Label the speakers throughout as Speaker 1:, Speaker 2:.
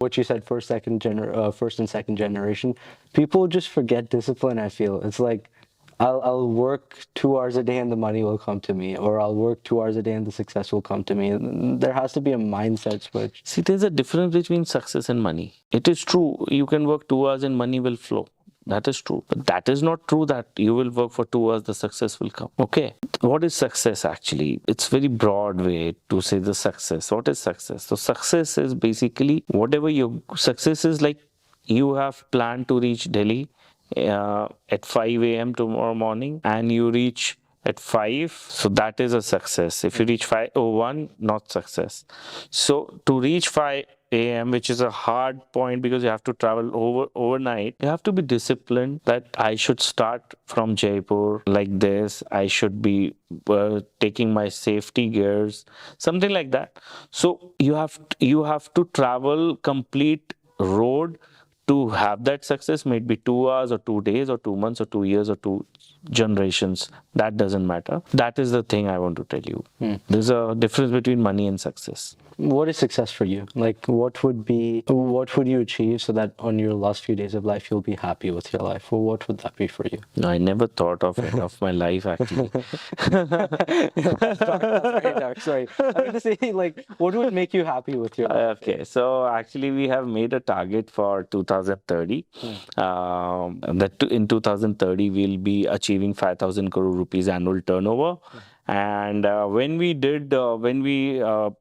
Speaker 1: what you said, first and second generation, people just forget discipline. I feel it's like I'll work 2 hours a day and the money will come to me, or I'll work 2 hours a day and the success will come to me. And there has to be a mindset switch.
Speaker 2: See, there's a difference between success and money. It is true, you can work 2 hours and money will flow. That is true. But that is not true that you will work for 2 hours, the success will come. Okay. What is success actually? It's very broad way to say the success. What is success? So success is basically whatever your success is like you have planned to reach Delhi at 5 a.m. tomorrow morning and you reach at 5, so that is a success. If you reach 5:01, not success. So to reach 5 a.m., which is a hard point because you have to travel overnight, you have to be disciplined that I should start from Jaipur like this. I should be taking my safety gears, something like that. So you have to travel complete road to have that success, maybe 2 hours or 2 days or 2 months or 2 years or 2 generations. That doesn't matter. That is the thing I want to tell you. There's a difference between money and success.
Speaker 1: What is success for you? Like, what would you achieve so that on your last few days of life you'll be happy with your life? Or what would that be for you?
Speaker 2: I never thought of it of my life actually.
Speaker 1: Very dark. Sorry, I'm gonna say like, what would make you happy with your life?
Speaker 2: Okay, so actually we have made a target for 2030. In 2030 we'll be achieving 5,000 crore rupees annual turnover. And when we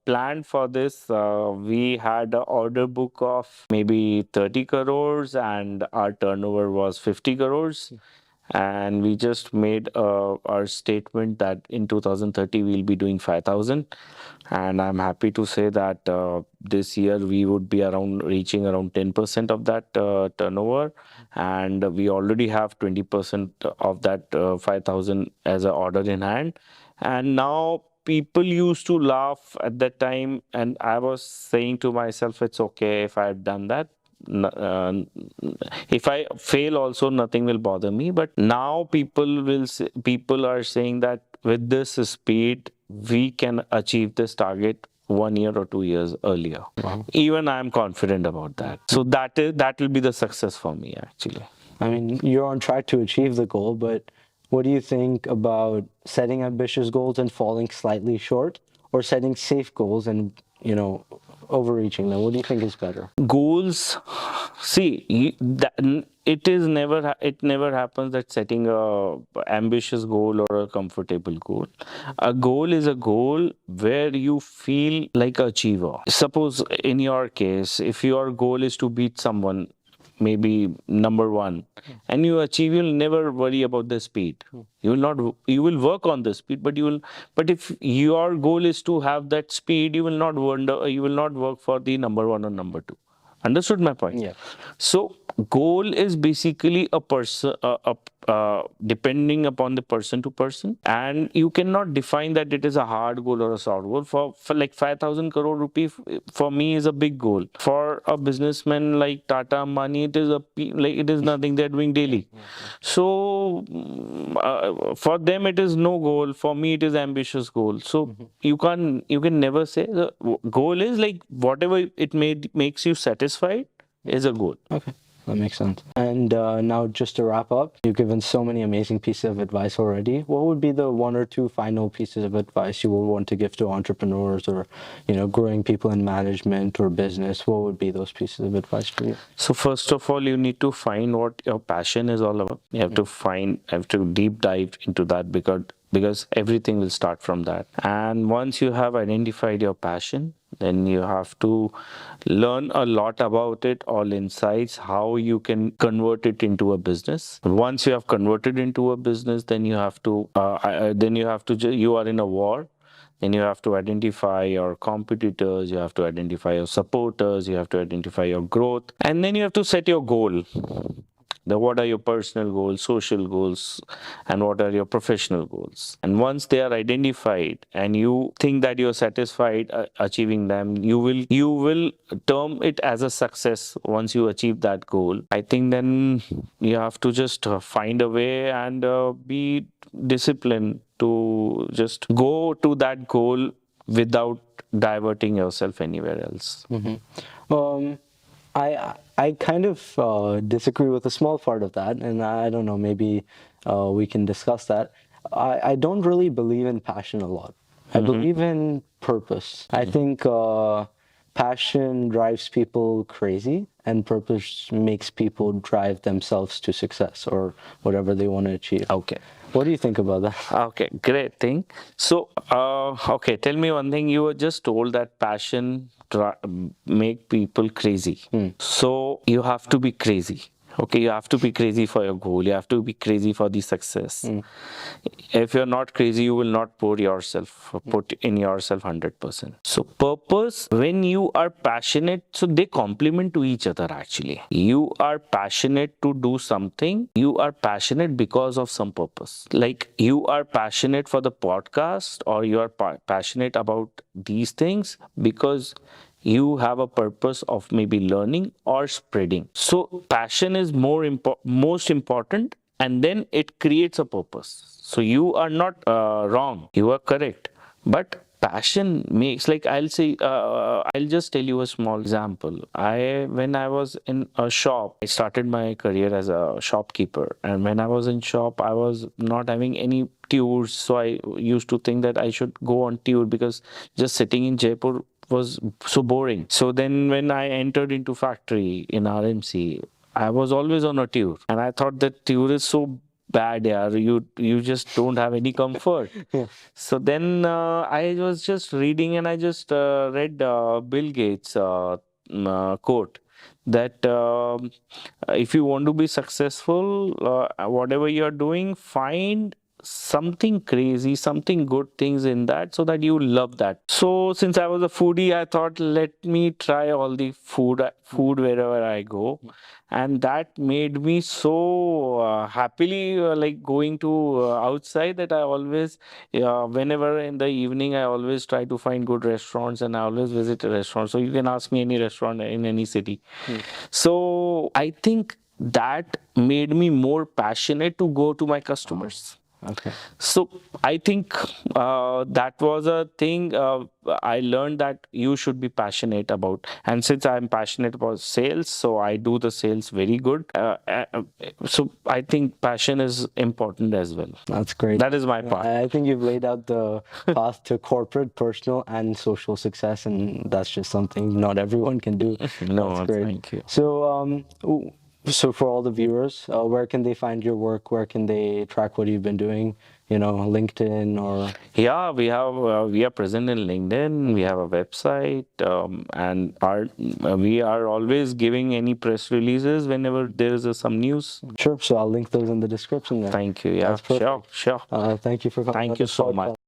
Speaker 2: planned for this, we had an order book of maybe 30 crores and our turnover was 50 crores. And we just made our statement that in 2030 we'll be doing 5,000. And I'm happy to say that this year we would be reaching around 10% of that turnover. And we already have 20% of that 5,000 as an order in hand. And now people used to laugh at that time, and I was saying to myself, it's okay if I had done that. If I fail also, nothing will bother me. But now people are saying that with this speed we can achieve this target 1 year or 2 years earlier.
Speaker 1: Wow.
Speaker 2: Even I am confident about that. So that will be the success for me actually.
Speaker 1: I mean, you're on track to achieve the goal, but what do you think about setting ambitious goals and falling slightly short, or setting safe goals and, overreaching them? What do you think is better?
Speaker 2: Goals, see, it never happens that setting a ambitious goal or a comfortable goal. A goal is a goal where you feel like an achiever. Suppose in your case, if your goal is to beat someone, maybe number one, and you achieve, you'll never worry about the speed. You will work on the speed, but if your goal is to have that speed, you will not work for the number one or number two. Understood my point?
Speaker 1: Yeah.
Speaker 2: So goal is basically a person, depending upon the person to person, and you cannot define that it is a hard goal or a soft goal. For like 5,000 crore rupee for me is a big goal. For a businessman like Tata Ambani, it is nothing they're doing daily. So for them it is no goal. For me it is ambitious goal. So you can never say the goal is like whatever it makes you satisfied is a goal.
Speaker 1: Okay, that makes sense. And now, just to wrap up, you've given so many amazing pieces of advice already. What would be the one or two final pieces of advice you would want to give to entrepreneurs or, growing people in management or business? What would be those pieces of advice for you?
Speaker 2: So first of all, you need to find what your passion is all about. You have to deep dive into that because everything will start from that. And once you have identified your passion, then you have to learn a lot about it, all insights, how you can convert it into a business. Once you have converted into a business, then you are in a war. Then you have to identify your competitors, you have to identify your supporters, you have to identify your growth, and then you have to set your goal. What are your personal goals, social goals, and what are your professional goals? And once they are identified and you think that you're satisfied achieving them, you will term it as a success once you achieve that goal. I think then you have to just find a way and be disciplined to just go to that goal without diverting yourself anywhere else.
Speaker 1: Mm-hmm. I kind of disagree with a small part of that, and I don't know, maybe we can discuss that. I don't really believe in passion a lot. I believe in purpose. I think passion drives people crazy, and purpose makes people drive themselves to success or whatever they want to achieve.
Speaker 2: Okay.
Speaker 1: What do you think about that?
Speaker 2: Okay, great thing. So, okay, tell me one thing. You were just told that passion make people crazy. So you have to be crazy. Okay, you have to be crazy for your goal. You have to be crazy for the success. If you're not crazy, you will not put in yourself 100%. So purpose, when you are passionate, so they complement to each other actually. You are passionate to do something. You are passionate because of some purpose. Like you are passionate for the podcast, or you are passionate about these things because you have a purpose of maybe learning or spreading. So passion is most important, and then it creates a purpose. So you are not wrong, you are correct, but passion makes, like I'll just tell you a small example. When I was in a shop, I started my career as a shopkeeper, and when I was in shop, I was not having any tours, so I used to think that I should go on tour because just sitting in Jaipur was so boring. So then when I entered into factory in RMC, I was always on a tour, and I thought that tour is so bad, yeah. You just don't have any comfort.
Speaker 1: Yeah.
Speaker 2: So then I was just reading, and I just read Bill Gates' quote that if you want to be successful, whatever you are doing, find something crazy, something good things in that, so that you love that. So since I was a foodie, I thought, let me try all the food wherever I go, and that made me so happily like going to outside, that I always whenever in the evening, I always try to find good restaurants, and I always visit a restaurant. So you can ask me any restaurant in any city. So I think that made me more passionate to go to my customers.
Speaker 1: Okay.
Speaker 2: So I think that was a thing I learned, that you should be passionate about. And since I'm passionate about sales, so I do the sales very good. So I think passion is important as well.
Speaker 1: That's great.
Speaker 2: That is my part.
Speaker 1: I think you've laid out the path to corporate, personal, and social success, and that's just something not everyone can do.
Speaker 2: No,
Speaker 1: That's great.
Speaker 2: thank you.
Speaker 1: So for all the viewers, where can they find your work? Where can they track what you've been doing? LinkedIn or...
Speaker 2: Yeah, we are present in LinkedIn. We have a website, and we are always giving any press releases whenever there is some news.
Speaker 1: Sure. So I'll link those in the description there.
Speaker 2: Thank you. Yeah,
Speaker 1: That's perfect.
Speaker 2: sure.
Speaker 1: Thank you for coming on
Speaker 2: Thank you
Speaker 1: this
Speaker 2: so
Speaker 1: podcast.
Speaker 2: much.